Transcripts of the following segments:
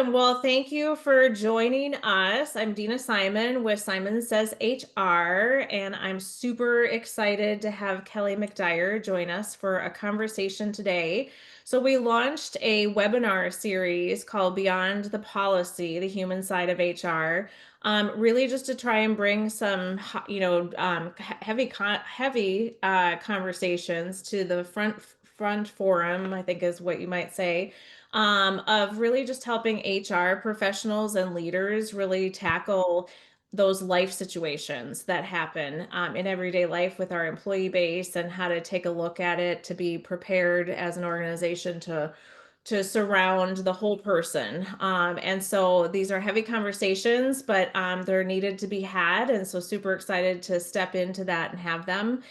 Well, thank you for joining us. I'm Dina Simon with Simon Says HR, and I'm super excited to have Kelly McDyre join us for a conversation today. So, we launched a webinar series called Beyond the Policy, the Human Side of HR, really just to try and bring some, heavy conversations to the front forum, I think is what you might say, of really just helping HR professionals and leaders really tackle those life situations that happen in everyday life with our employee base, and how to take a look at it to be prepared as an organization to surround the whole person. And so these are heavy conversations, but they're needed to be had. And so super excited to step into that and have them.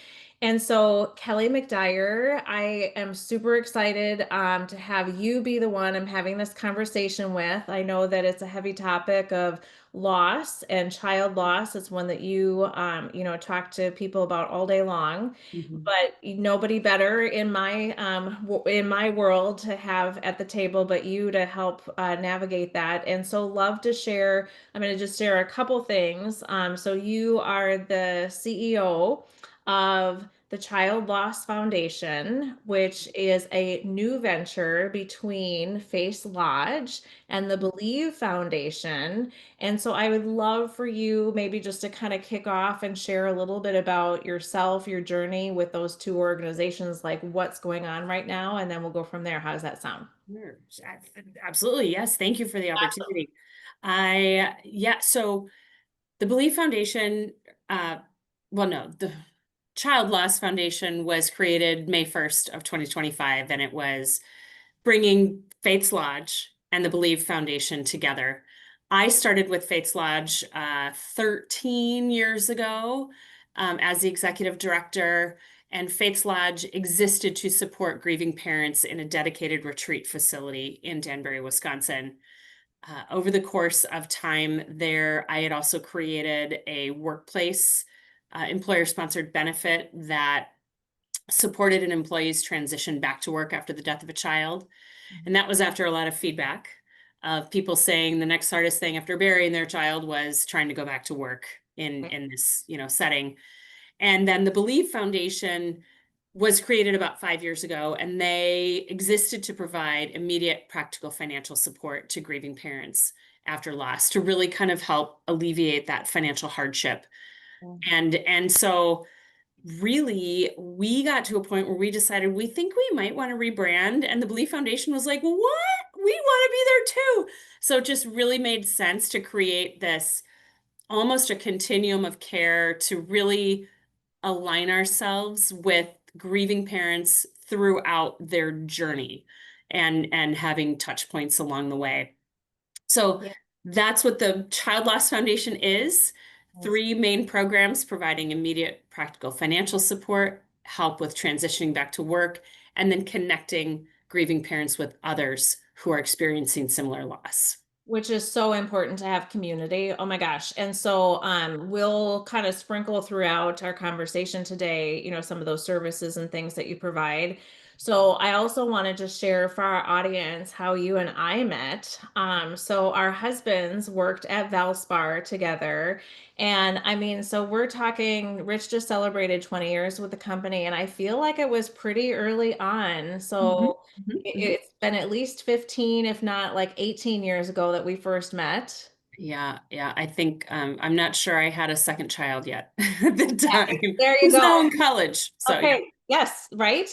And so, Kelly McDyre, I am super excited to have you be the one I'm having this conversation with. I know that it's a heavy topic of loss and child loss. It's one that talk to people about all day long. Mhm. But nobody better in in my world to have at the table but you to help navigate that. And so, love to share. I'm going to just share a couple things. So, you are the CEO of the Child Loss Foundation, which is a new venture between Face Lodge and the Believe Foundation. And so I would love for you maybe just to kind of kick off and share a little bit about yourself, your journey with those two organizations, like what's going on right now, and then we'll go from there. How does that sound? Sure. Absolutely. Yes. Thank you for the Awesome. opportunity. So the Believe Foundation, uh, well, no, the Child Loss Foundation was created May 1st of 2025, and it was bringing Faith's Lodge and the Believe Foundation together. I started with Faith's Lodge 13 years ago as the executive director, and Faith's Lodge existed to support grieving parents in a dedicated retreat facility in Danbury, Wisconsin. Over the course of time there, I had also created a workplace employer-sponsored benefit that supported an employee's transition back to work after the death of a child. And that was after a lot of feedback of people saying the next hardest thing after burying their child was trying to go back to work in this, setting. And then the Believe Foundation was created about 5 years ago, and they existed to provide immediate practical financial support to grieving parents after loss to really kind of help alleviate that financial hardship. And so really, we got to a point where we decided we think we might want to rebrand, and the Belief Foundation was like, what? We want to be there too. So it just really made sense to create this almost a continuum of care to really align ourselves with grieving parents throughout their journey and having touch points along the way. So Yeah. that's what the Child Loss Foundation is. Three main programs providing immediate practical financial support, help with transitioning back to work, and then connecting grieving parents with others who are experiencing similar loss. Which is so important to have community. Oh my gosh. And so we'll kind of sprinkle throughout our conversation today, some of those services and things that you provide. So I also wanted to share for our audience how you and I met. So our husbands worked at Valspar together. And I mean, so we're talking, Rich just celebrated 20 years with the company, and I feel like it was pretty early on. Mhm, So mhm, mhm. it's been at least 15, if not like 18 years ago that we first met. Yeah, yeah. I think I'm not sure I had a second child yet at the time. There you He's go. now in college. So yeah, Okay. Yes, right.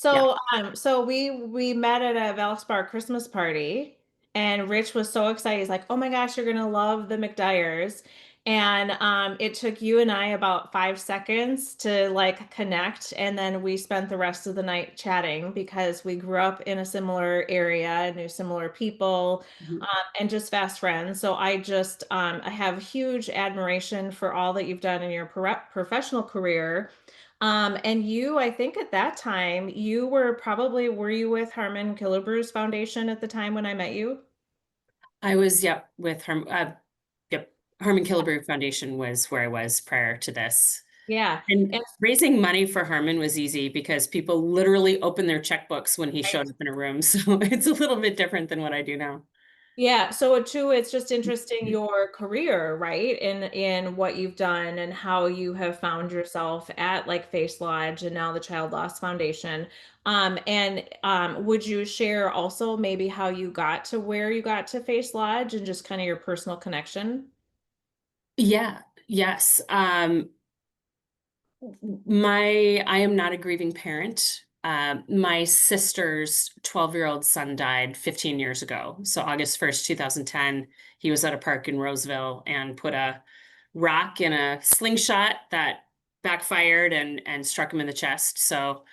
yeah. So we met at a Valspar Christmas party, and Rich was so excited. He's like, "Oh my gosh, you're gonna love the McDyers." And it took you and I about 5 seconds to like connect, and then we spent the rest of the night chatting because we grew up in a similar area, knew similar people, Mhm. and just fast friends. So I have huge admiration for all that you've done in your professional career. And you, I think at that time, were you with Harmon Killebrew's foundation at the time when I met you? I was, yep, with yep. Herman Killebrew Foundation was where I was prior to this. Yeah. And And raising money for Herman was easy because people literally opened their checkbooks when he showed right. up in a room. So it's a little bit different than what I do now. Yeah, so too, it's just interesting your career, right? In what you've done and how you have found yourself at like Face Lodge and now the Child Loss Foundation. Would you share also maybe how you got to where you got to Face Lodge and just kind of your personal connection? Yeah, yes. I am not a grieving parent. My sister's 12-year-old son died 15 years ago. So August 1st, 2010, he was at a park in Roseville and put a rock in a slingshot that backfired and struck him in the chest. So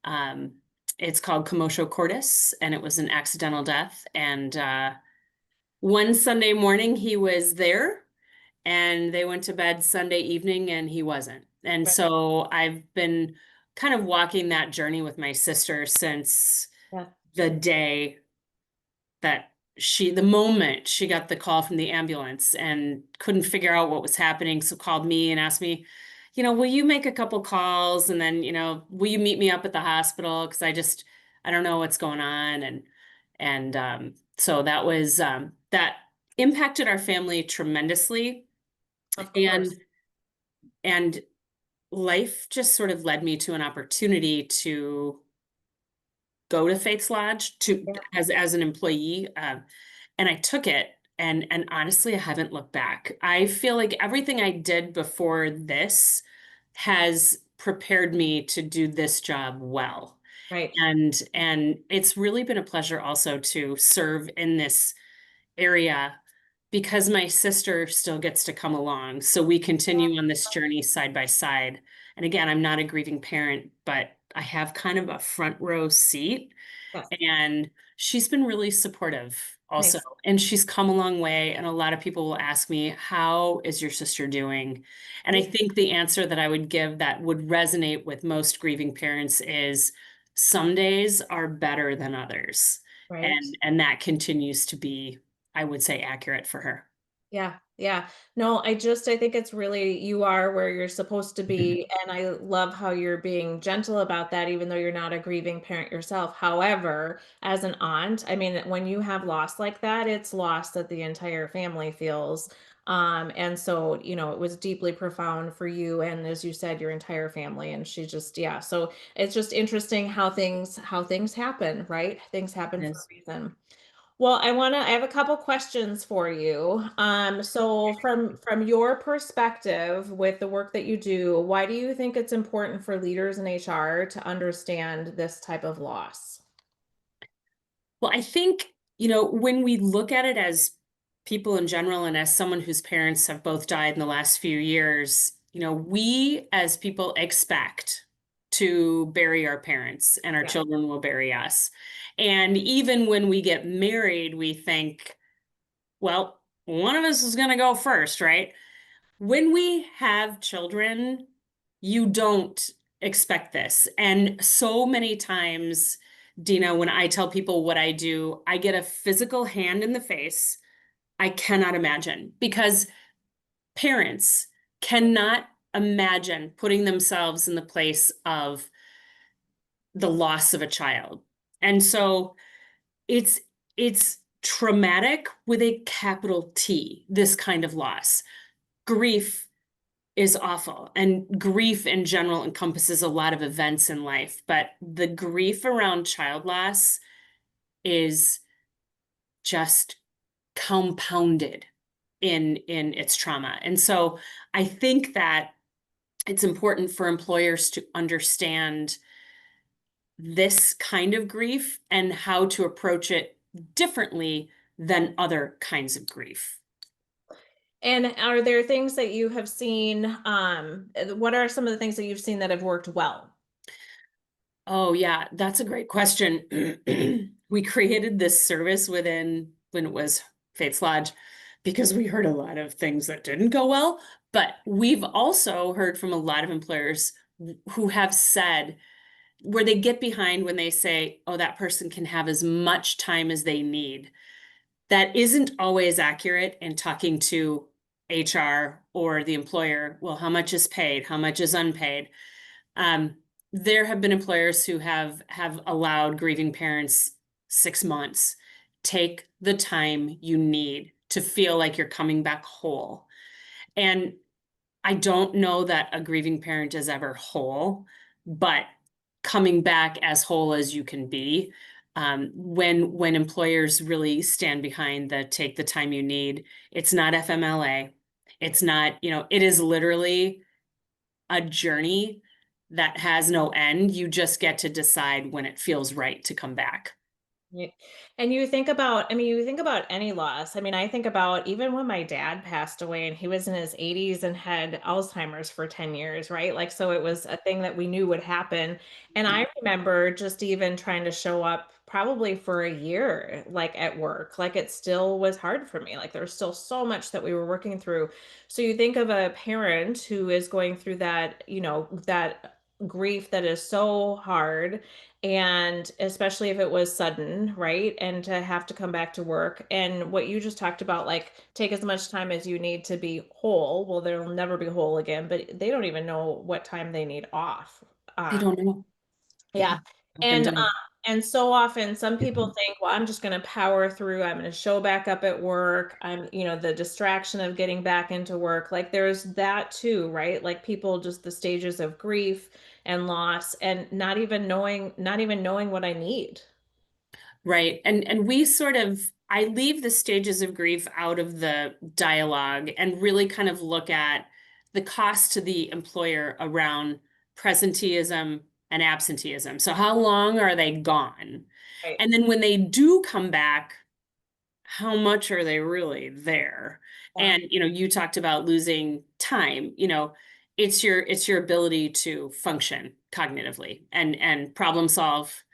um, it's called commotio cordis, and it was an accidental death. And one Sunday morning, he was there and they went to bed Sunday evening and he wasn't. And Right. so I've been kind of walking that journey with my sister since Yeah, the day that the moment she got the call from the ambulance and couldn't figure out what was happening. So called me and asked me, will you make a couple calls and then, will you meet me up at the hospital? Because I don't know what's going on. So that impacted our family tremendously. of And course. and life just sort of led me to an opportunity to go to Faith's Lodge to Yeah, as an employee, and I took it. And honestly, I haven't looked back. I feel like everything I did before this has prepared me to do this job well. right. And it's really been a pleasure also to serve in this area because my sister still gets to come along. So we continue on this journey side by side. And again, I'm not a grieving parent, but I have kind of a front row seat. Yes. And she's been really supportive also. Nice. And she's come a long way. And a lot of people will ask me, how is your sister doing? And I think the answer that I would give that would resonate with most grieving parents is some days are better than others. Right. And that continues to be, I would say, accurate for her. Yeah, yeah. No, I think it's really you are where you're supposed to be, and I love how you're being gentle about that, even though you're not a grieving parent yourself. However, as an aunt, I mean, when you have loss like that, it's loss that the entire family feels. And so, it was deeply profound for you, and as you said, your entire family. And she just, yeah. So it's just interesting how things happen, right? Things happen for a Yes. reason. Well, I have a couple questions for you. So from your perspective with the work that you do, why do you think it's important for leaders in HR to understand this type of loss? Well, I think, when we look at it as people in general and as someone whose parents have both died in the last few years, we as people expect to bury our parents and our Yeah, children will bury us. And even when we get married, we think, well, one of us is going to go first, right? When we have children, you don't expect this. And so many times, Dina, when I tell people what I do, I get a physical hand in the face. I cannot imagine because parents cannot imagine putting themselves in the place of the loss of a child. And so it's it's traumatic with a capital T, this kind of loss. Grief is awful. And grief in general encompasses a lot of events in life, but the grief around child loss is just compounded in its trauma. And so I think that it's important for employers to understand this kind of grief and how to approach it differently than other kinds of grief. and are there things that you have seen? What are some of the things that you've seen that have worked well? Oh, yeah, that's a great question. We created this service when it was Faith's Lodge because we heard a lot of things that didn't go well. But we've also heard from a lot of employers who have said where they get behind when they say, oh, that person can have as much time as they need. That isn't always accurate in talking to HR or the employer. Well, how much is paid? How much is unpaid? Um, there have been employers who have allowed grieving parents 6 months take the time you need to feel like you're coming back whole. And I don't know that a grieving parent is ever whole, but coming back as whole as you can be, when employers really stand behind the take the time you need, it's not FMLA. It's not, it is literally a journey that has no end. You just get to decide when it feels right to come back. Yeah. And you think about, I mean, you think about any loss. I mean, I think about even when my dad passed away and he was in his 80s and had Alzheimer's for 10 years, right? Like, so it was a thing that we knew would happen. And Mhm. I remember just even trying to show up probably for a year, like at work. Like, it still was hard for me. Like, there's still so much that we were working through. So you think of a parent who is going through that, that grief that is so hard, and especially if it was sudden, right? And to have to come back to work. And what you just talked about, like, take as much time as you need to be whole. Well, they'll never be whole again, but they don't even know what time they need off. They Um, don't know. Yeah. yeah. Up and And down. so often some people think, well, I'm just going to power through. I'm going to show back up at work. The distraction of getting back into work. Like, there's that too, right? Like, people just the stages of grief and loss and not even knowing what I need. Right. And we sort of, I leave the stages of grief out of the dialogue and really kind of look at the cost to the employer around presenteeism and absenteeism. So how long are they gone? Right. And then when they do come back, how much are they really there? Yeah. And you talked about losing time, it's your ability to function cognitively and problem solve,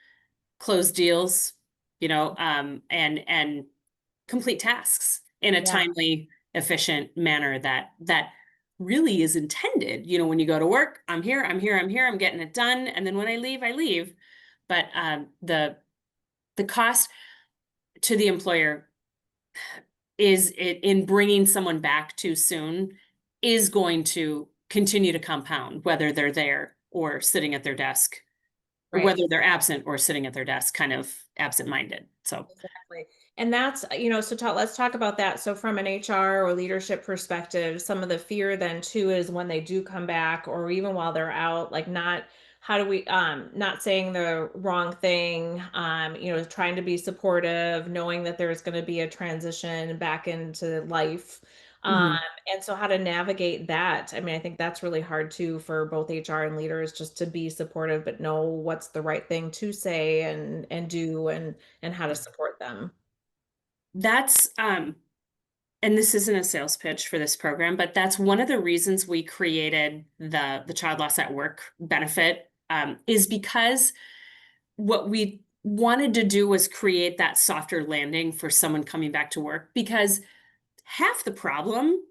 close deals, and complete tasks in a Yeah. timely, efficient manner that really is intended. When you go to work, I'm here, I'm here, I'm here, I'm getting it done, and then when I leave, I leave. But the cost to the employer is it in bringing someone back too soon is going to continue to compound, whether they're there or sitting at their desk, or Right. whether they're absent or sitting at their desk, kind of absent-minded. So, Exactly. And that's, let's talk about that. So from an HR or leadership perspective, some of the fear then too is when they do come back or even while they're out, like, not how do we not saying the wrong thing, trying to be supportive, knowing that there's going to be a transition back into life. Um, mhm. and so how to navigate that. I mean, I think that's really hard too for both HR and leaders, just to be supportive, but know what's the right thing to say and do, and how to support them. That's and this isn't a sales pitch for this program, but that's one of the reasons we created the child loss at work benefit, is because what we wanted to do was create that softer landing for someone coming back to work, because half the problem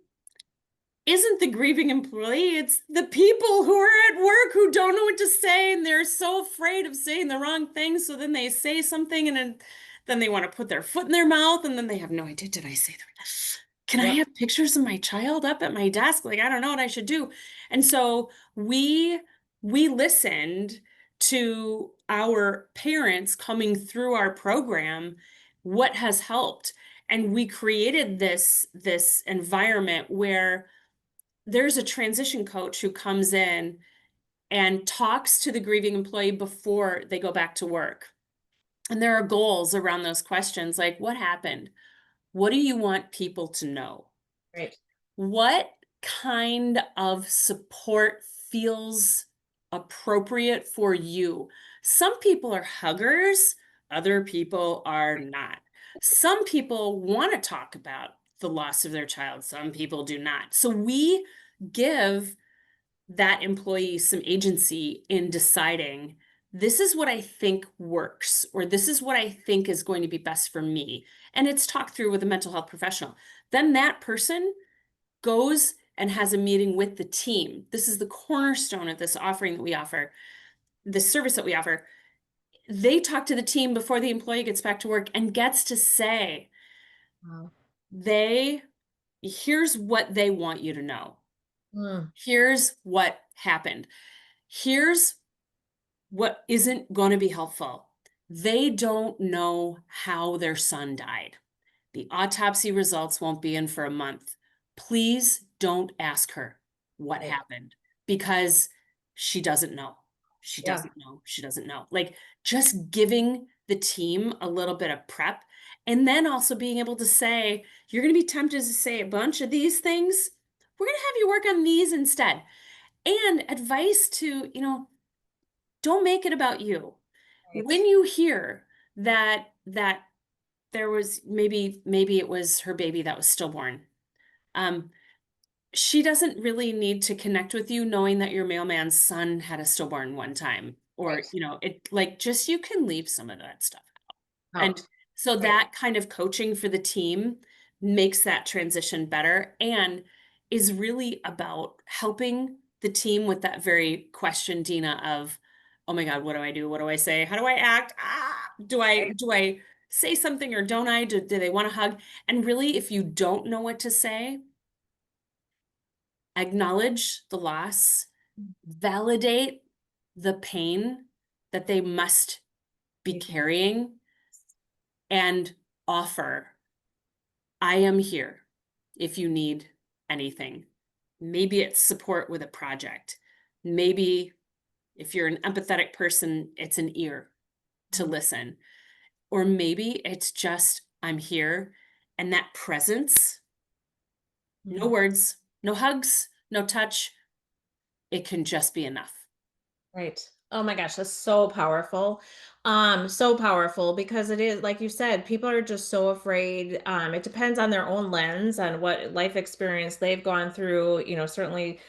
isn't the grieving employee, it's the people who are at work who don't know what to say, and they're so afraid of saying the wrong thing, so then they say something, and then they want to put their foot in their mouth, and then they have no idea, did I say the right? Can I Yep. have pictures of my child up at my desk? Like, I don't know what I should do. And so we listened to our parents coming through our program, what has helped, and we created this environment where there's a transition coach who comes in and talks to the grieving employee before they go back to work. And there are goals around those questions, like, what happened? What do you want people to know? Right. What kind of support feels appropriate for you? Some people are huggers, other people are not. Some people want to talk about the loss of their child, some people do not. So we give that employee some agency in deciding, this is what I think works, or this is what I think is going to be best for me. And it's talked through with a mental health professional. Then that person goes and has a meeting with the team. This is the cornerstone of this offering that we offer, this service that we offer. They talk to the team before the employee gets back to work and gets to say, Wow. they, here's what they want you to know. Mm. Here's what happened. Here's what isn't going to be helpful. They don't know how their son died. The autopsy results won't be in for a month. Please don't ask her what Right. happened because she doesn't know. She Yeah. doesn't know. She doesn't know. Like just giving the team a little bit of prep and then also being able to say, you're going to be tempted to say a bunch of these things. We're going to have you work on these instead. And advice to, don't make it about you. Right. When you hear that there was maybe it was her baby that was stillborn. Um, she doesn't really need to connect with you knowing that your mailman's son had a stillborn one time or, Right. it like just you can leave some of that stuff. And Out. so Right. that kind of coaching for the team makes that transition better and is really about helping the team with that very question, Dina, of, oh my God, what do I do? What do I say? How do I act? Right. Do I say something or don't I? Do they want to hug? And really, if you don't know what to say, acknowledge the loss, validate the pain that they must be Mhm. carrying, and offer I am here if you need anything. Maybe it's support with a project. Maybe if you're an empathetic person, it's an ear to listen. Or maybe it's just, I'm here. And that presence, no Mhm. words, no hugs, no touch, it can just be enough. Right. Oh my gosh, that's so powerful. So powerful because it is like you said, people are just so afraid. It depends on their own lens on what life experience they've gone through. Certainly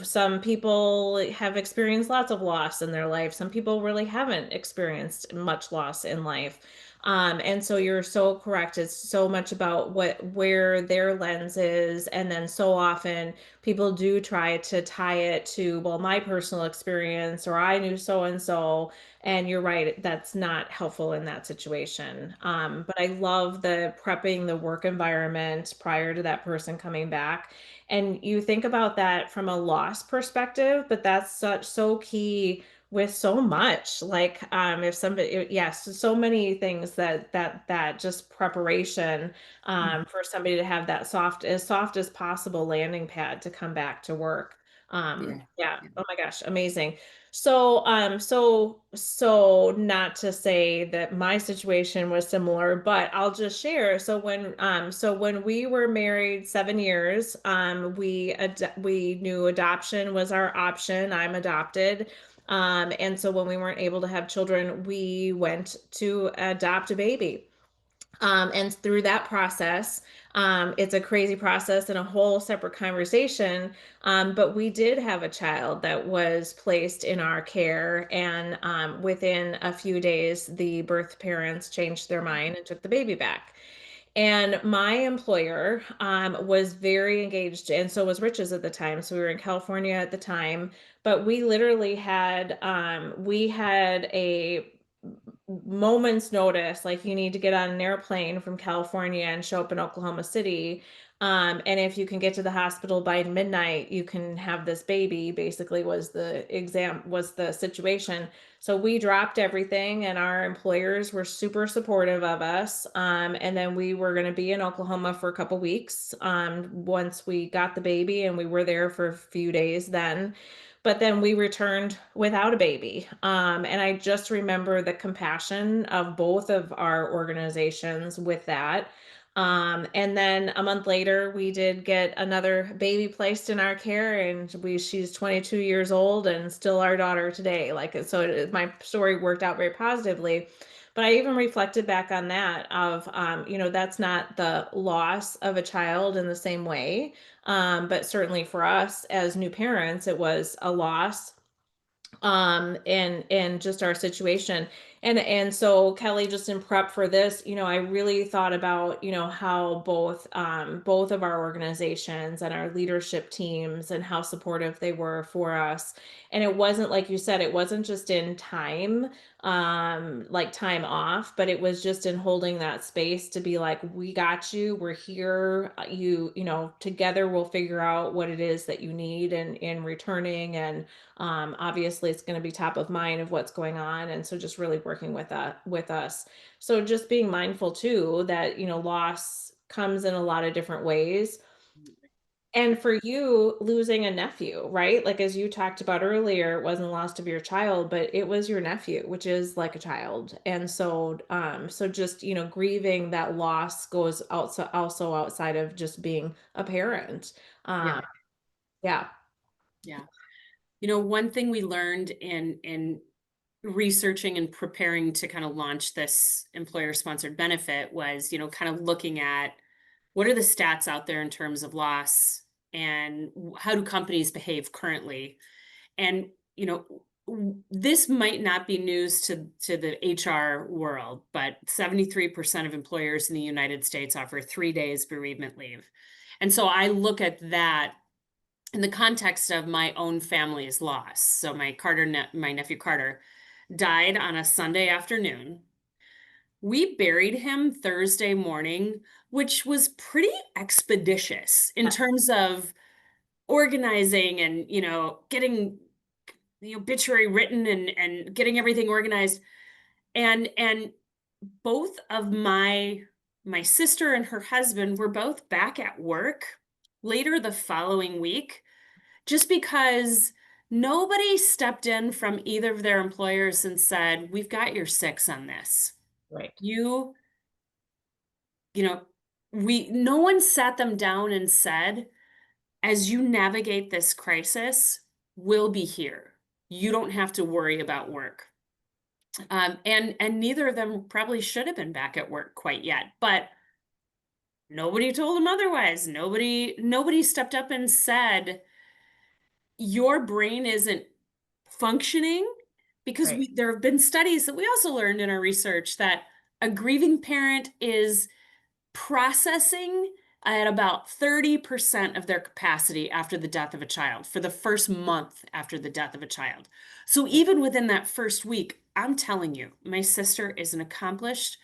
some people have experienced lots of loss in their life. Some people really haven't experienced much loss in life. And so you're so correct. It's so much about where their lens is, and then so often people do try to tie it to, well, my personal experience, or I knew so and so. And you're right, that's not helpful in that situation. But I love the prepping the work environment prior to that person coming back. And you think about that from a loss perspective, but that's so key with so much. Like if somebody, yes, so many things that just preparation Mm. for somebody to have that soft as possible landing pad to come back to work. Yeah. Yeah. Yeah. Oh my gosh, amazing. So not to say that my situation was similar, but I'll just share. So when we were married 7 years, we knew adoption was our option. I'm adopted. And so when we weren't able to have children, we went to adopt a baby. And through that process, it's a crazy process and a whole separate conversation. But we did have a child that was placed in our care. And within a few days, the birth parents changed their mind and took the baby back. And my employer was very engaged, and so was Rich's at the time. So we were in California at the time, but we literally had a moment's notice, like you need to get on an airplane from California and show up in Oklahoma City. And if you can get to the hospital by midnight, you can have this baby, basically was the situation. So we dropped everything, and our employers were super supportive of us. And then we were going to be in Oklahoma for a couple weeks once we got the baby, and we were there for a few days then. But then we returned without a baby. And I just remember the compassion of both of our organizations with that. And then a month later, we did get another baby placed in our care, and she's 22 years old and still our daughter today. My story worked out very positively. But I even reflected back on that of, that's not the loss of a child in the same way. But certainly for us as new parents, it was a loss and just our situation. And so Kelly, just in prep for this, I really thought about, how both of our organizations and our leadership teams and how supportive they were for us. And it wasn't, like you said, it wasn't just in time, like time off, but it was just in holding that space to be like, we got you, we're here, together we'll figure out what it is that you need and in returning. And obviously, it's going to be top of mind of what's going on. And so just really working with us. So just being mindful too that, loss comes in a lot of different ways. And for you, losing a nephew, right? Like as you talked about earlier, it wasn't the loss of your child, but it was your nephew, which is like a child. And so so just, grieving that loss goes also outside of just being a parent. Yeah. Um yeah. Yeah. One thing we learned in researching and preparing to kind of launch this employer sponsored benefit was, kind of looking at what are the stats out there in terms of loss and how do companies behave currently? And, this might not be news to the HR world, but 73% of employers in the United States offer 3 days bereavement leave. And so I look at that in the context of my own family's loss. So my nephew Carter died on a Sunday afternoon. We buried him Thursday morning, which was pretty expeditious in terms of organizing and, getting the obituary written and getting everything organized. And both of my sister and her husband were both back at work later the following week just because nobody stepped in from either of their employers and said, "We've got your six on this. Right. You, you know, no one sat them down and said, as you navigate this crisis, we'll be here. You don't have to worry about work." And neither of them probably should have been back at work quite yet, but nobody told them otherwise. Nobody stepped up and said, your brain isn't functioning because Right. there have been studies that we also learned in our research that a grieving parent is processing at about 30% of their capacity after the death of a child for the first month after the death of a child. So even within that first week, I'm telling you, my sister is an accomplished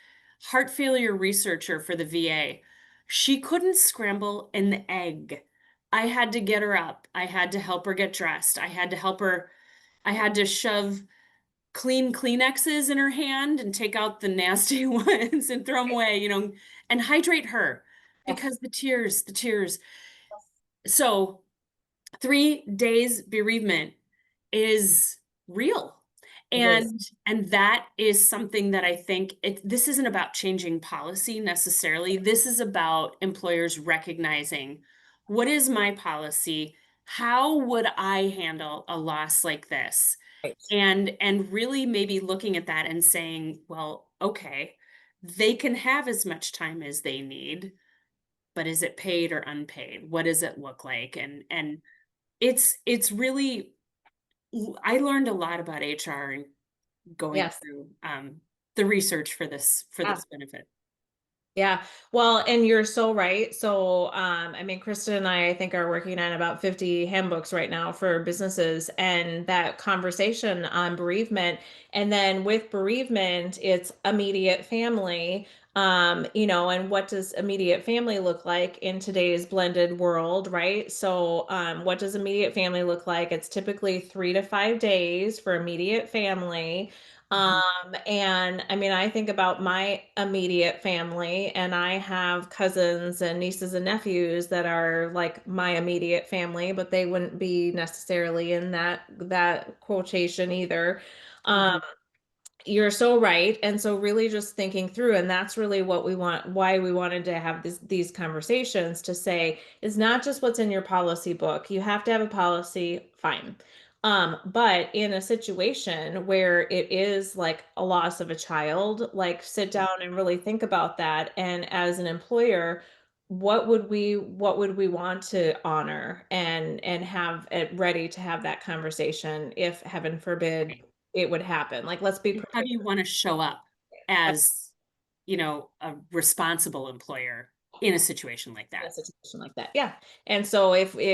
heart failure researcher for the VA. She couldn't scramble an egg. I had to get her up. I had to help her get dressed. I had to shove clean Kleenexes in her hand and take out the nasty ones and throw them away, and hydrate her Yes. because the tears. So 3 days bereavement is real. It is. And that is something that I think this isn't about changing policy necessarily. This is about employers recognizing what is my policy? How would I handle a loss like this? Right. And really maybe looking at that and saying, well, okay, they can have as much time as they need, but is it paid or unpaid? What does it look like? And it's really I learned a lot about HR and going Yes. through the research for Yeah. this benefit. Yeah. Well, and you're so right. So, I mean, Krista and I think, are working on about 50 handbooks right now for businesses, and that conversation on bereavement. And then with bereavement, it's immediate family. And what does immediate family look like in today's blended world, right? So, what does immediate family look like? It's typically 3 to 5 days for immediate family. Mhm. And I mean, I think about my immediate family, and I have cousins and nieces and nephews that are like my immediate family, but they wouldn't be necessarily in that quotation either. Um, Mhm. you're so right. And so really just thinking through, and that's really what we want, why we wanted to have these conversations, to say is not just what's in your policy book. You have to have a policy, fine. But in a situation where it is like a loss of a child, like sit down and really think about that. And as an employer, what would we want to honor and have it ready to have that conversation if heaven forbid Right. it would happen. Like, let's be And how prepared do you want to show up as, a responsible employer in a situation like in that? a situation like that. Yeah. And so if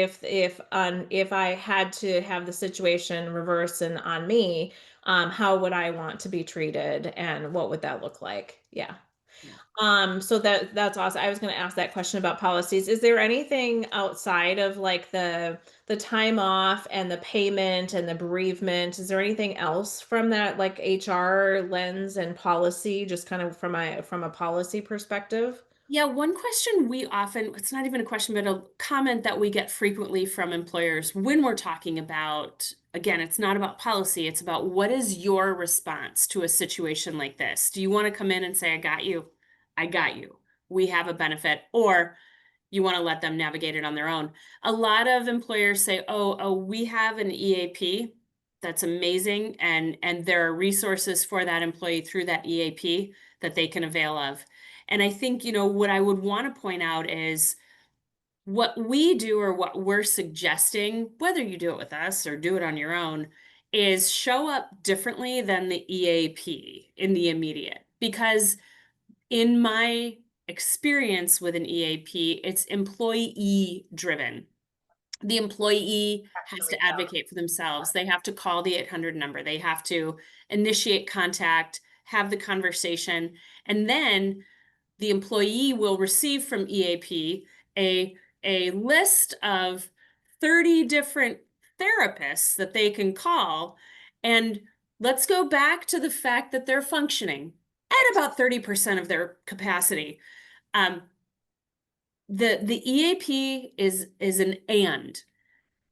I had to have the situation reverse and on me, how would I want to be treated and what would that look like? Yeah. Yeah. So that's awesome. I was gonna ask that question about policies. Is there anything outside of like the time off and the payment and the bereavement? Is there anything else from that like HR lens and policy, just kind of from a policy perspective? Yeah, one question we often, it's not even a question, but a comment that we get frequently from employers when we're talking about, again, it's not about policy, it's about what is your response to a situation like this? Do you want to come in and say, I got you? I got you. We have a benefit, or you want to let them navigate it on their own. A lot of employers say, "Oh, we have an EAP. That's amazing, and there are resources for that employee through that EAP that they can avail of." And I think, what I would want to point out is what we do or what we're suggesting, whether you do it with us or do it on your own, is show up differently than the EAP in the immediate. Because in my experience with an EAP, it's employee driven. The employee has to advocate for themselves. They have to call the 800 number. They have to initiate contact, have the conversation, and then the employee will receive from EAP a a list of 30 different therapists that they can call, and let's go back to the fact that they're functioning at about 30% of their capacity. Um, the EAP is an and.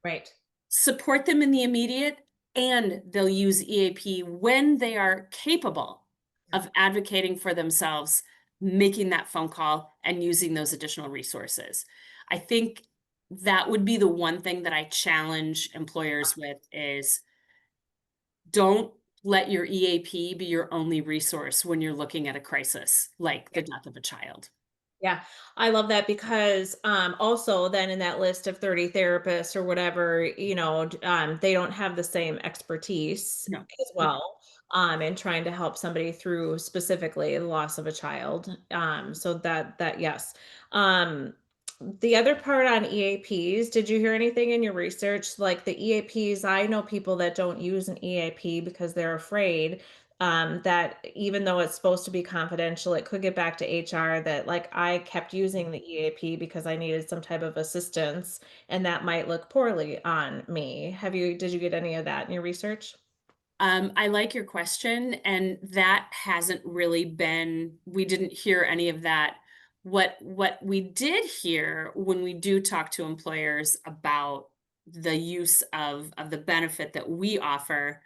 Right. Support them in the immediate, and they'll use EAP when they are capable of advocating for themselves, making that phone call, and using those additional resources. I think that would be the one thing that I challenge employers with is don't let your EAP be your only resource when you're looking at a crisis like the death of a child. Yeah, I love that because also then in that list of 30 therapists or whatever, they don't have the same expertise No. as well in trying to help somebody through specifically the loss of a child. So that yes. Um, the other part on EAPs, did you hear anything in your research? Like the EAPs, I know people that don't use an EAP because they're afraid that even though it's supposed to be confidential, it could get back to HR that like I kept using the EAP because I needed some type of assistance and that might look poorly on me. Did you get any of that in your research? I like your question, and that hasn't really been, we didn't hear any of that. What we did hear when we do talk to employers about the use of the benefit that we offer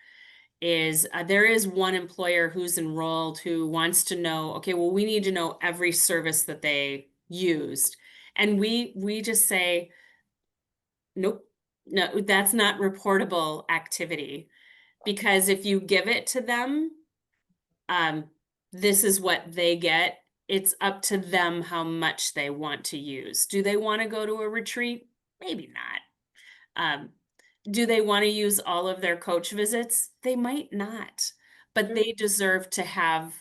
is there is one employer who's enrolled who wants to know, okay, well, we need to know every service that they used. And we just say, nope, no, that's not reportable activity because if you give it to them, um, this is what they get. It's up to them how much they want to use. Do they want to go to a retreat? Maybe not. Um, do they want to use all of their coach visits? They might not, but Sure. they deserve to have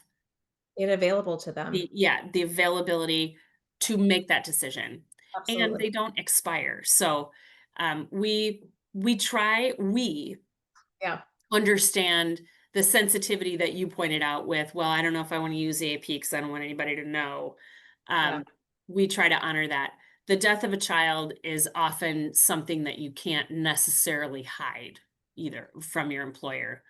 It available to them. the availability to make that decision, and Absolutely. they don't expire. So we Yeah. understand the sensitivity that you pointed out with, well, I don't know if I want to use AAP because I don't want anybody to know. Yeah. Um, we try to honor that. The death of a child is often something that you can't necessarily hide either from your employer,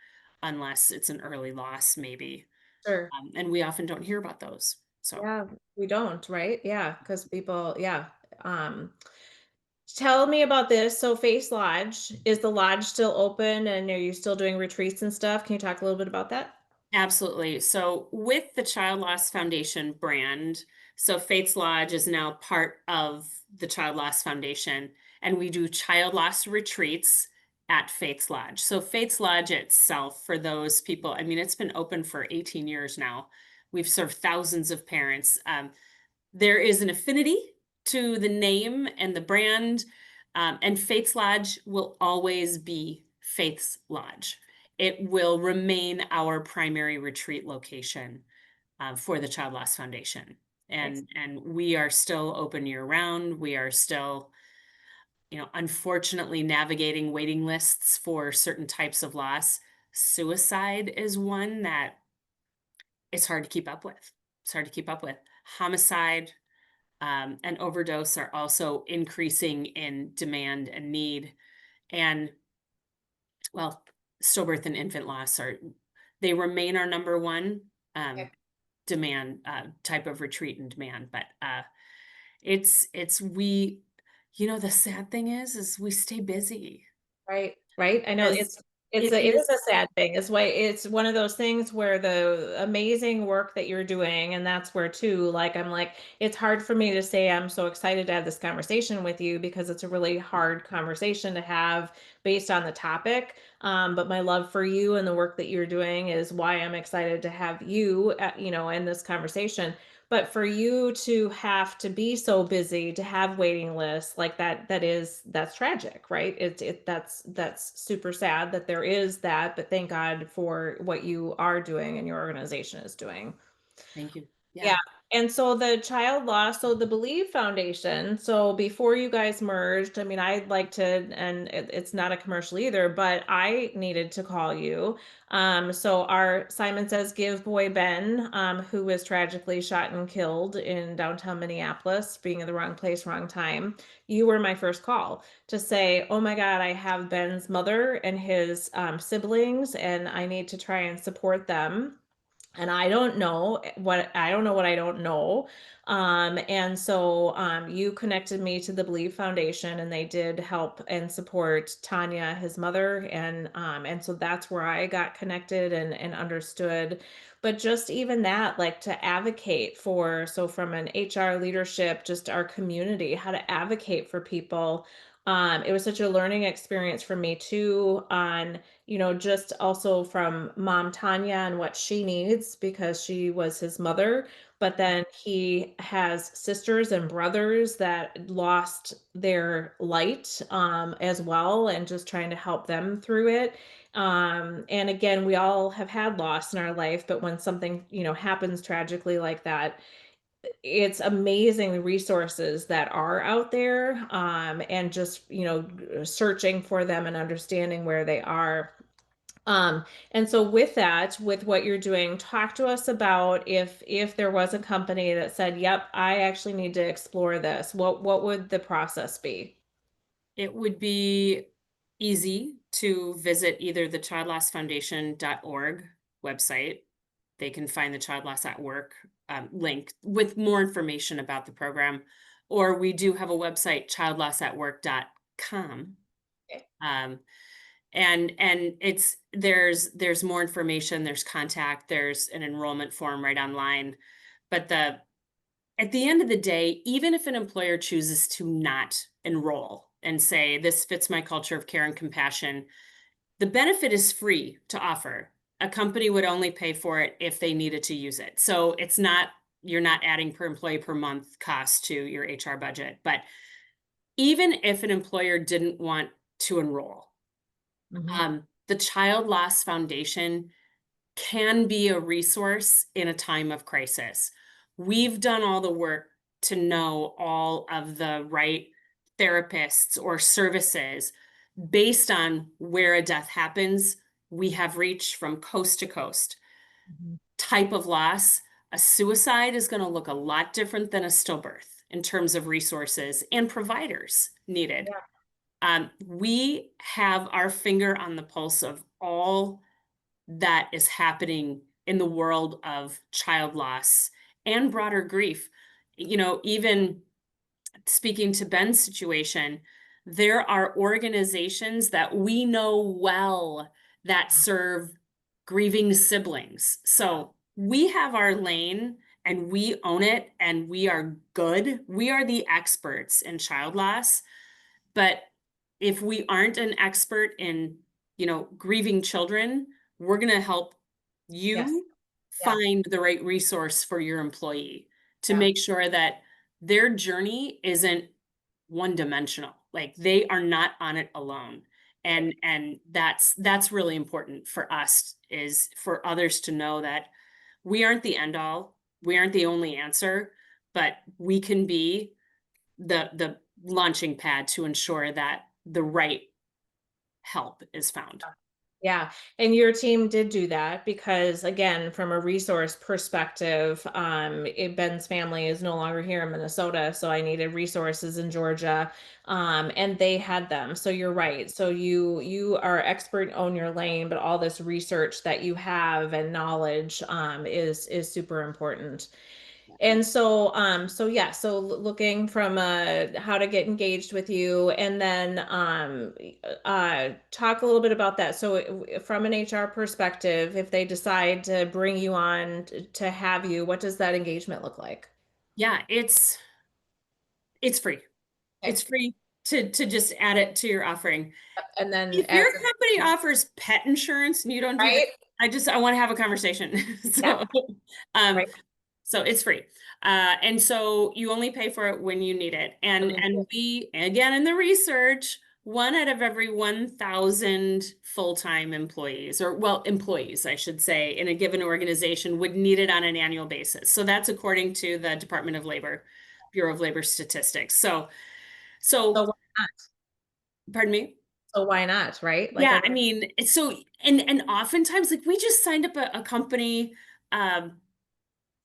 unless it's an early loss, maybe. Sure. And we often don't hear about those. So Yeah, we don't, right? Yeah, because people, yeah. Um, Tell me about this. So Face Lodge, is the lodge still open and are you still doing retreats and stuff? Can you talk a little bit about that? absolutely. So with the Child Loss Foundation brand, so Fates Lodge is now part of the Child Loss Foundation, and we do child loss retreats at Fates Lodge. So Fates Lodge itself, for those people, I mean, it's been open for 18 years now. We've served thousands of parents. There is an affinity to the name and the brand, and Faith's Lodge will always be Faith's Lodge. It will remain our primary retreat location for the Child Loss Foundation. Ex- And we are still open year round. We are still, unfortunately navigating waiting lists for certain types of loss. Suicide is one that it's hard to keep up with. It's hard to keep up with. homicide, and overdose are also increasing in demand and need. And well, stillbirth and infant loss are they remain our number one um, Okay. demand type of retreat and demand. But it's we, the sad thing is we stay busy Right, right. I know because it's it a it is is. a sad thing. It's one of those things where the amazing work that you're doing, and that's where too, like I'm like, it's hard for me to say I'm so excited to have this conversation with you because it's a really hard conversation to have based on the topic. But my love for you and the work that you're doing is why I'm excited to have you, in this conversation. But for you to have to be so busy to have waiting lists like that, that's tragic, right? That's super sad that there is that, but thank God for what you are doing and your organization is doing. Thank you. Yeah. Yeah. And so the child loss, so the Believe Foundation, so before you guys merged, I mean, I'd like to, and it's not a commercial either, but I needed to call you. So our Simon Says Give boy Ben, who was tragically shot and killed in downtown Minneapolis, being in the wrong place, wrong time, you were my first call to say, oh my God, I have Ben's mother and his siblings, and I need to try and support them, and I don't know what I don't know. And so you connected me to the Believe Foundation, and they did help and support Tanya, his mother, and so that's where I got connected and understood. But just even that, like to advocate for, so from an HR leadership, just our community, how to advocate for people. It was such a learning experience for me too, on just also from mom Tanya and what she needs because she was his mother. But then he has sisters and brothers that lost their light as well, and just trying to help them through it. And again, we all have had loss in our life, but when something, happens tragically like that, it's amazing the resources that are out there, and just, searching for them and understanding where they are. And so with that, with what you're doing, talk to us about if there was a company that said, "Yep, I actually need to explore this." What would the process be? It would be easy to visit either the childlossfoundation.org website. They can find the Child Loss at Work link with more information about the program. Or we do have a website, childlossatwork.com. Okay. Um, and there's more information, there's contact, there's an enrollment form right online. But at the end of the day, even if an employer chooses to not enroll and say, this fits my culture of care and compassion, the benefit is free to offer. A company would only pay for it if they needed to use it. So you're not adding per employee per month cost to your HR budget. But even if an employer didn't want to enroll, Mhm. the Child Loss Foundation can be a resource in a time of crisis. We've done all the work to know all of the right therapists or services based on where a death happens. We have reached from coast to coast. Mhm. Type of loss, a suicide is going to look a lot different than a stillbirth in terms of resources and providers needed. Yeah. We have our finger on the pulse of all that is happening in the world of child loss and broader grief. Even speaking to Ben's situation, there are organizations that we know well that serve grieving siblings. So we have our lane and we own it and we are good. We are the experts in child loss. But if we aren't an expert in, grieving children, we're going to help Yes. you Yeah. find the right resource for your employee to Yeah. make sure that their journey isn't one dimensional. Like they are not on it alone. Right. And that's really important for us, is for others to know that we aren't the end all. We aren't the only answer, but we can be the launching pad to ensure that the right help is found. Yeah, and your team did do that because, again, from a resource perspective, Ben's family is no longer here in Minnesota, so I needed resources in Georgia, and they had them. So you're right. So you are expert, own your lane, but all this research that you have and knowledge is super important. And so, so yeah, so looking from how to get engaged with you, and then talk a little bit about that. So, from an HR perspective, if they decide to bring you on to have you, what does that engagement look like? Yeah, it's free. Okay. It's free to just add it to your offering. And then If your as company offers pet insurance and you don't do that, right, I want to have a conversation. yeah, So, um, right. so it's free. And so you only pay for it when you need it. When And you, and we again in the research, 1 out of every 1,000 full-time employees, or well, employees, I should say, in a given organization would need it on an annual basis. So that's according to the Department of Labor, Bureau of Labor Statistics. So so why not? pardon me? So why not? Right? Like Yeah, I everybody, mean, it's so and oftentimes like we just signed up a company um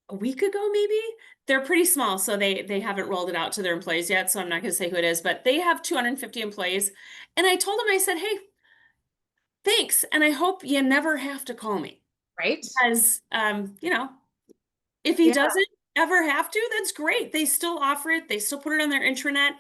a week ago maybe. They're pretty small, so they haven't rolled it out to their employees yet, so I'm not going to say who it is, but they have 250 employees. And I told them, I said, "Hey, thanks, and I hope you never have to call me." right? Because if he Yeah, doesn't ever have to, that's great. They still offer it. They still put it on their intranet.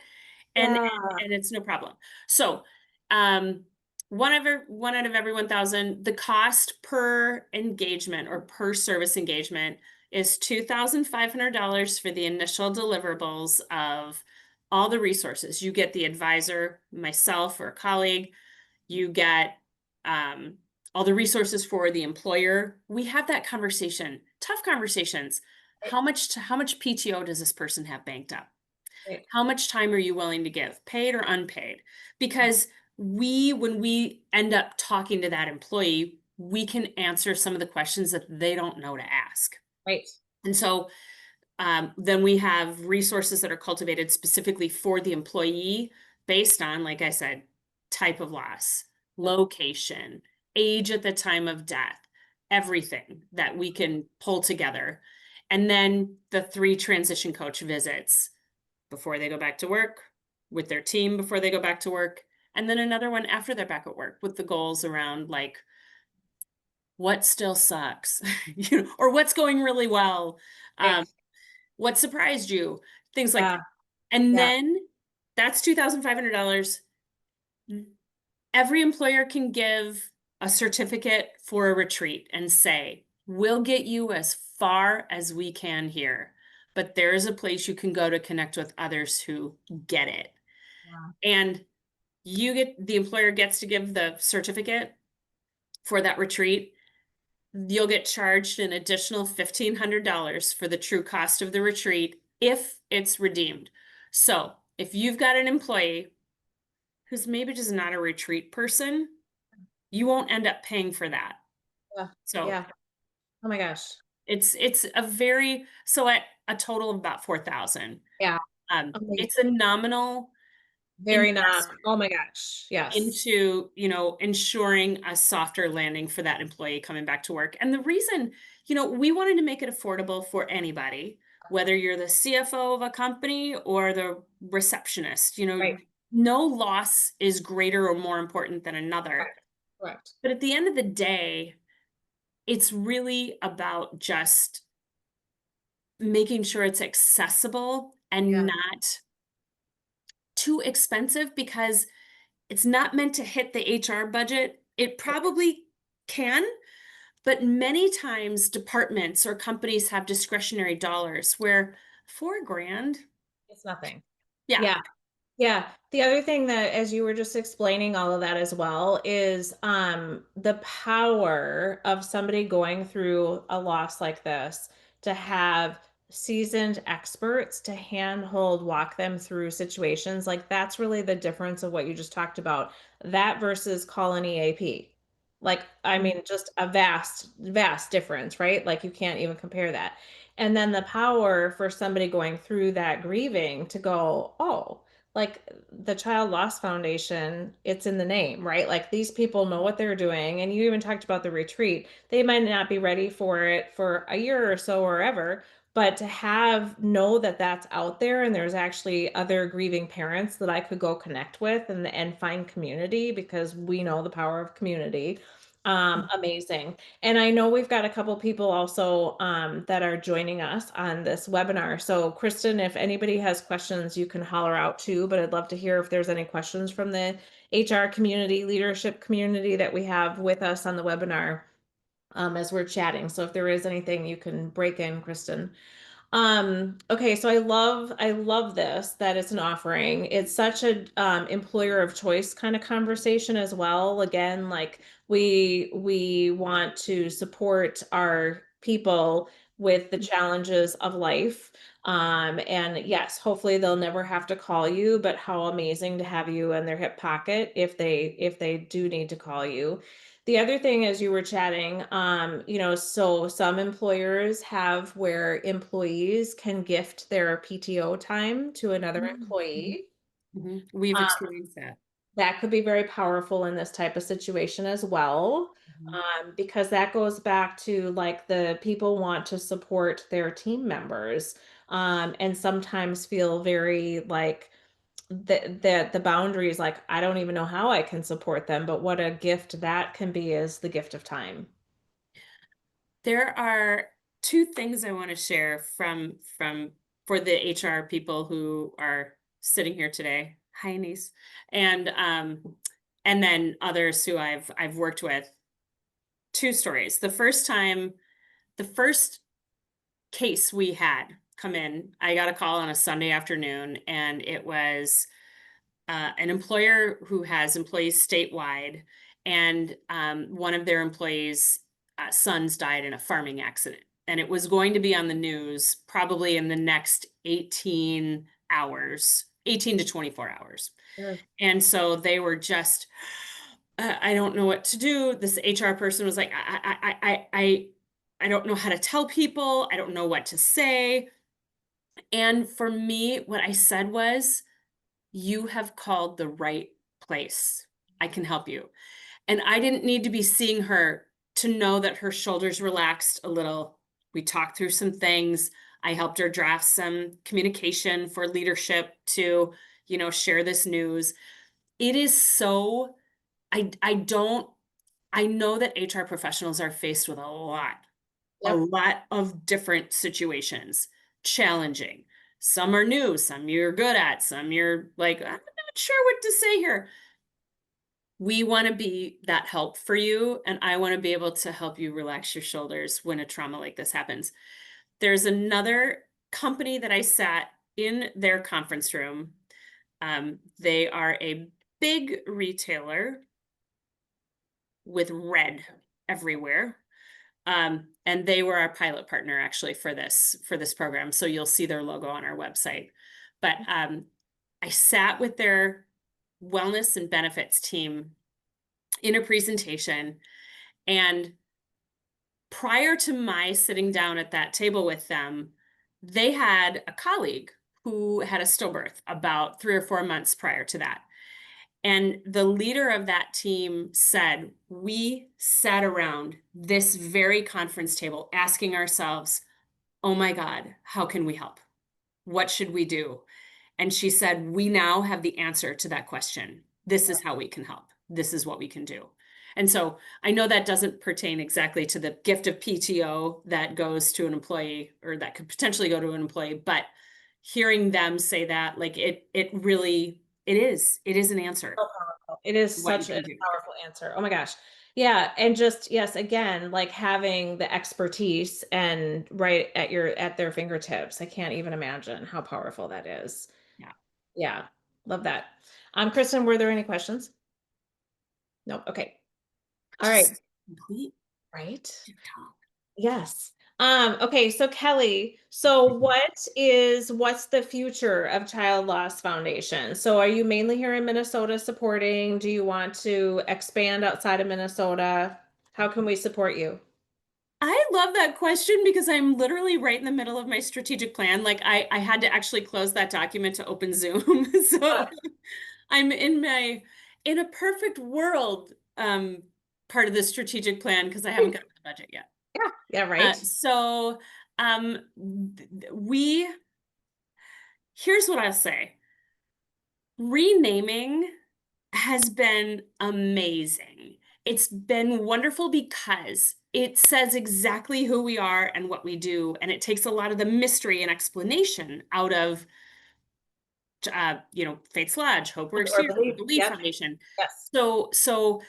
and yeah, and it's no problem. So, um, 1 out of every 1,000, the cost per engagement or per service engagement is $2,500 for the initial deliverables of all the resources. You get the advisor, myself or a colleague. You get um, all the resources for the employer. We have that conversation, tough conversations. right, How much PTO does this person have banked up? right. How much time are you willing to give, paid or unpaid? Because when we end up talking to that employee, we can answer some of the questions that they don't know to ask. Right. And so then we have resources that are cultivated specifically for the employee based on, like I said, type of loss, location, age at the time of death, everything that we can pull together. And then the 3 transition coach visits before they go back to work, with their team before they go back to work, and then another one after they're back at work with the goals around like what still sucks, or what's going really well, Right. um, what surprised you, things like Yeah, that. And yeah, then that's $2,500. Every employer can give a certificate for a retreat and say, we'll get you as far as we can here, but there is a place you can go to connect with others who get it. yeah. And the employer gets to give the certificate for that retreat. You'll get charged an additional $1,500 for the true cost of the retreat if it's redeemed. So if you've got an employee who's maybe just not a retreat person, you won't end up paying for that. Yeah, So yeah. Oh my gosh. it's a very so at a total of about 4,000. Yeah, It's amazing. a nominal Very investment not. Oh my gosh. Yes. into, ensuring a softer landing for that employee coming back to work. And the reason, we wanted to make it affordable for anybody, whether you're the CFO of a company or the receptionist, Right. no loss is greater or more important than another. Correct. Correct. But at the end of the day, it's really about just making sure it's accessible and Yeah. not too expensive because it's not meant to hit the HR budget. It Right. probably can, but many times departments or companies have discretionary dollars where 4 grand, It's nothing. yeah. Yeah. Yeah. The other thing that, as you were just explaining all of that as well, is the power of somebody going through a loss like this to have seasoned experts to handhold walk them through situations. Like that's really the difference of what you just talked about. That versus call an EAP. Like, I mean, just a vast, vast difference, right? Like you can't even compare that. And then the power for somebody going through that grieving to go, oh, like the Child Loss Foundation, it's in the name, right? Like these people know what they're doing. And you even talked about the retreat. They might not be ready for it for a year or so or ever, but to have know that that's out there and there's actually other grieving parents that I could go connect with and find community because we know the power of community. Amazing. And I know we've got a couple people also that are joining us on this webinar. So, Kristen, if anybody has questions, you can holler out too. But I'd love to hear if there's any questions from the HR community, leadership community that we have with us on the webinar as we're chatting. So, if there is anything, you can break in, Kristen. Okay, so I love this that it's an offering. It's such a employer of choice kind of conversation as well. Again, like we want to support our people with the challenges of life. And yes, hopefully they'll never have to call you, but how amazing to have you in their hip pocket if they do need to call you. The other thing as you were chatting, so some employers have where employees can gift their PTO time to another Mhm. Mhm. employee. Mhm. We've Uh, experienced that. that could be very powerful in this type of situation as well, Mhm. because that goes back to like the people want to support their team members, and sometimes feel very like the boundaries, like I don't even know how I can support them, but what a gift that can be is the gift of time. There are two things I want to share from for the HR people who are sitting here today. Hi, niece, and then others who I've worked with. Two stories. The first case we had come in, I got a call on a Sunday afternoon, and it was an employer who has employees statewide, and one of their employees' sons died in a farming accident. And it was going to be on the news probably in the next 18 hours, 18 to 24 hours. Sure. And so they were just, I don't know what to do. This HR person was like, I don't know how to tell people. I don't know what to say. And for me, what I said was, you have called the right place. I can help you. And I didn't need to be seeing her to know that her shoulders relaxed a little. We talked through some things. I helped her draft some communication for leadership to, share this news. It is so I don't I know that HR professionals are faced with a Yep. lot of different situations, challenging. Some are new, some you're good at, some you're like, I'm not sure what to say here. We want to be that help for you, and I want to be able to help you relax your shoulders when a trauma like this happens. There's another company that I sat in their conference room. They are a big retailer with red everywhere. And they were our pilot partner actually for this program. So you'll see their logo on our website. But I sat with their wellness and benefits team in a presentation. And prior to my sitting down at that table with them, they had a colleague who had a stillbirth about 3 or 4 months prior to that. And the leader of that team said, we sat around this very conference table asking ourselves, oh my God, how can we help? What should we do? And she said, we now have the answer to that question. This is how we can help. This is what we can do. And so I know that doesn't pertain exactly to the gift of PTO that goes to an employee or that could potentially go to an employee, but hearing them say that, like it really, it is an answer So powerful. It is to what you such a can do. powerful answer. Oh my gosh. Yeah, and just yes, again, like having the expertise and right at their fingertips. I can't even imagine how powerful that is. Yeah. Yeah, love that. Kristen, were there any questions? No. Okay. All right. Just complete Right. TikTok. Yes. Okay, so Kelly, what's the future of Child Loss Foundation? So are you mainly here in Minnesota supporting? Do you want to expand outside of Minnesota? How can we support you? I love that question because I'm literally right in the middle of my strategic plan. Like I had to actually close that document to open Zoom. Uh, So I'm in a perfect world part of the strategic plan because I haven't gotten to the budget yet. yeah, yeah, right. So we here's what I'll say. Renaming has been amazing. It's been wonderful because it says exactly who we are and what we do, and it takes a lot of the mystery and explanation out of Faith's Lodge, Hope Works Or Here, believe. Belief Yep. Foundation. Yes. So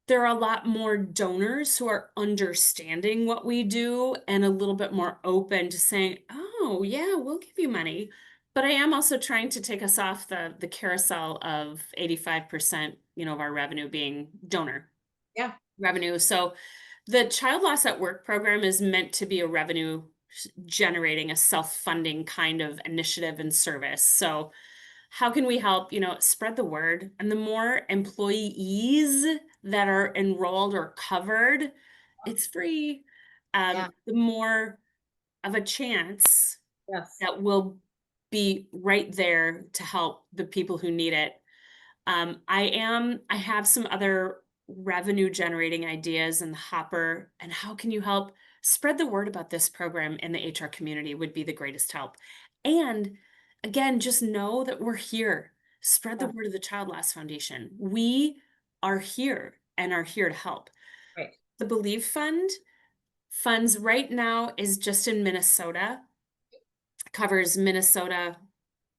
there are a lot more donors who are understanding what we do and a little bit more open to saying, "Oh, yeah, we'll give you money." But I am also trying to take us off the carousel of 85%, of our revenue being donor Yeah. revenue. So the Child Loss at Work program is meant to be a revenue generating, a self-funding kind of initiative and service. So how can we help, spread the word? And the more employees that are enrolled or covered, it's free. Yeah. The more of a chance Yes. that we'll be right there to help the people who need it. I have some other revenue generating ideas in the hopper. And how can you help spread the word about this program in the HR community would be the greatest help. And again, just know that we're here. Spread the Yeah. word of the Child Loss Foundation. We are here and are here to help. Right. The Believe Fund funds right now is just in Minnesota, covers Minnesota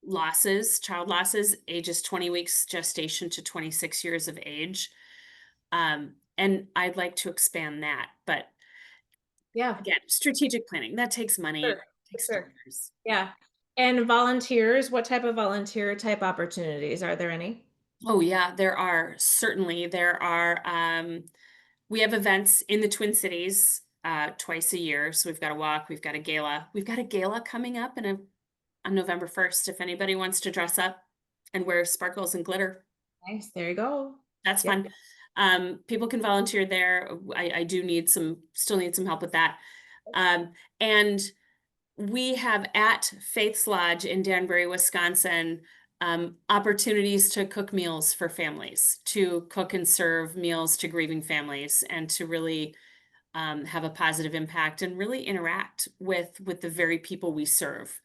losses, child losses, ages 20 weeks gestation to 26 years of age. And I'd like to expand that. But Yeah. again, strategic planning, that takes Sure. money, For takes sure. dollars. Yeah. Yeah. And volunteers, what type of volunteer type opportunities? Are there any? Oh yeah, there are certainly there are we have events in the Twin Cities twice a year. So we've got a walk, we've got a gala. We've got a gala coming up on November 1st. If anybody wants to dress up and wear sparkles and glitter, Nice. There you go. that's Yep. fun. People can volunteer there. I do still need some help with that. And we have at Faith's Lodge in Danbury, Wisconsin, opportunities to cook meals for families, to cook and serve meals to grieving families, and to really have a positive impact and really interact with the very people we serve.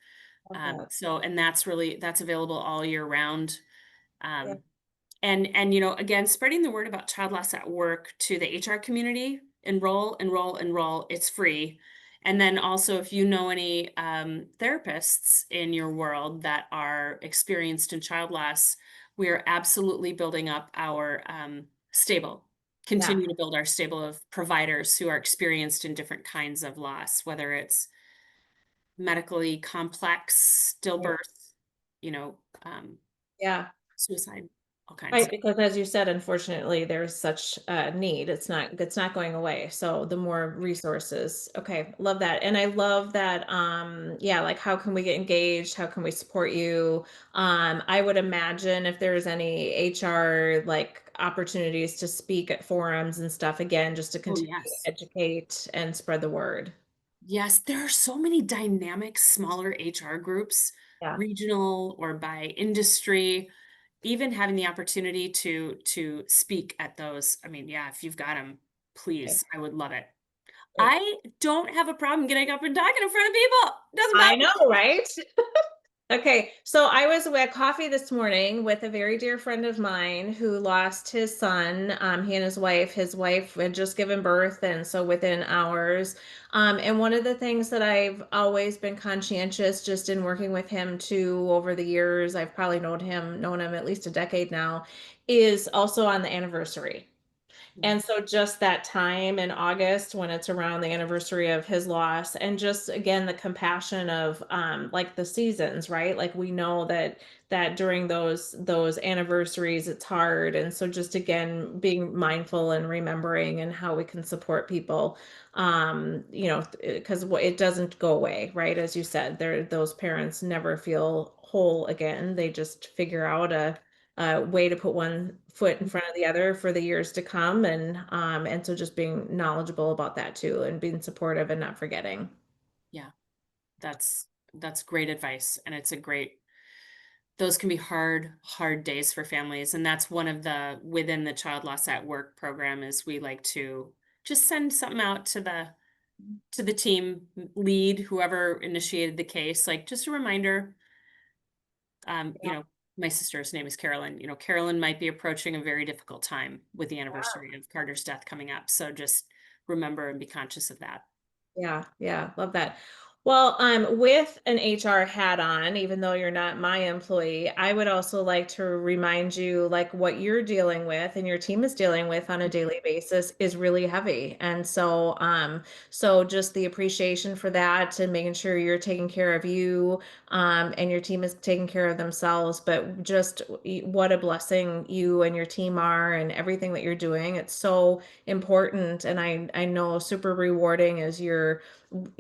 Love that. And that's available all year round. Yeah. Um, and again, spreading the word about child loss at work to the HR community, enroll, it's free. And then also if you know any therapists in your world that are experienced in child loss, we are absolutely building up our stable, Yeah. continue to build our stable of providers who are experienced in different kinds of loss, whether it's medically complex, Right. stillbirth, you know um, Yeah. suicide, all kinds. Right, because as you said, unfortunately, there's such a need. It's not going away. So the more resources. Okay, love that. And I love that yeah, like how can we get engaged? How can we support you? I would imagine if there's any HR like opportunities to speak at forums and stuff again, just to Oh, continue to yes. educate and spread the word. Yes, there are so many dynamic smaller HR groups, Yeah. regional or by industry, even having the opportunity to speak at those. I mean, yeah, if you've got them, Okay. please, I would love it. Great. I don't have a problem getting up and talking in front of people. Doesn't bother I know, me. right? Okay, so I was at coffee this morning with a very dear friend of mine who lost his son. He and his wife had just given birth, and so within hours. And one of the things that I've always been conscientious, just in working with him too over the years, I've probably known him at least a decade now, is also on the anniversary. Mhm. And so just that time in August when it's around the anniversary of his loss, and just again the compassion of like the seasons, right? Like we know that during those anniversaries it's hard. And so just again being mindful and remembering and how we can support people, because it doesn't go away, right? As you said, those parents never feel whole again. They just figure out way to put one foot in front of the other for the years to come. And so just being knowledgeable about that too, and being supportive and not forgetting. Yeah, that's great advice, and it's a great those can be hard days for families, and that's one of the within the Child Loss at Work program is we like to just send something out to the team lead, whoever initiated the case, like, just a reminder, Yeah, my sister's name is Carolyn, Carolyn might be approaching a very difficult time with the anniversary of Carter's death coming up, so just remember and be conscious of that. yeah, yeah, love that. Well, with an HR hat on, even though you're not my employee, I would also like to remind you, like what you're dealing with and your team is dealing with on a daily basis is really heavy. And so just the appreciation for that and making sure you're taking care of you, and your team is taking care of themselves. But just what a blessing you and your team are and everything that you're doing. It's so important, and I know super rewarding as you're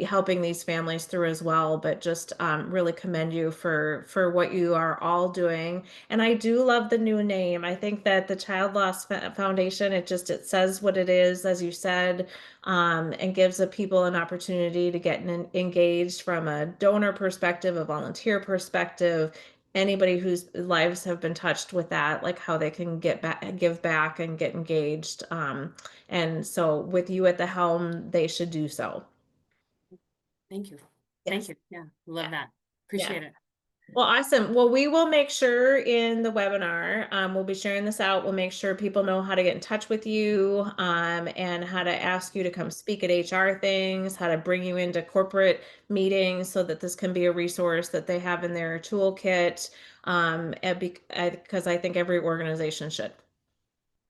helping these families through as well. But just really commend you for what you are all doing. And I do love the new name. I think that the Child Loss Foundation, it says what it is, as you said, and gives the people an opportunity to get engaged from a donor perspective, a volunteer perspective, anybody whose lives have been touched with that, like how they can get back, give back, and get engaged. And so, with you at the helm, they should do so. Thank you. Thank Yes. you. Yeah, Yeah. love that. Yeah. Appreciate it. Well, awesome. Well, we will make sure in the webinar, we'll be sharing this out. We'll make sure people know how to get in touch with you, and how to ask you to come speak at HR things, how to bring you into corporate meetings so that this can be a resource that they have in their toolkit. Because I think every organization should.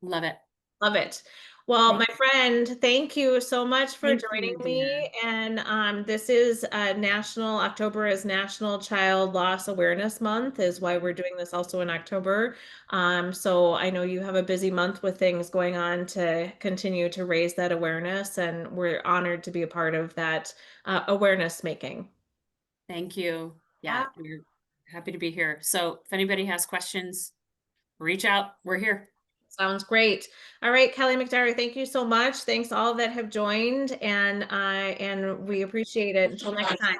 Love it. Love it. Well, my Thank you. friend, thank you so much for Thank joining you, dear. me. And this is October is National Child Loss Awareness Month, is why we're doing this also in October. So I know you have a busy month with things going on to continue to raise that awareness, and we're honored to be a part of that awareness making. Thank you. Yeah. Yeah, we're happy to be here. So if anybody has questions, reach out. We're here. Sounds great. All right, Kelly McDyre, thank you so much. Thanks all that have joined, and we appreciate it. Until next time.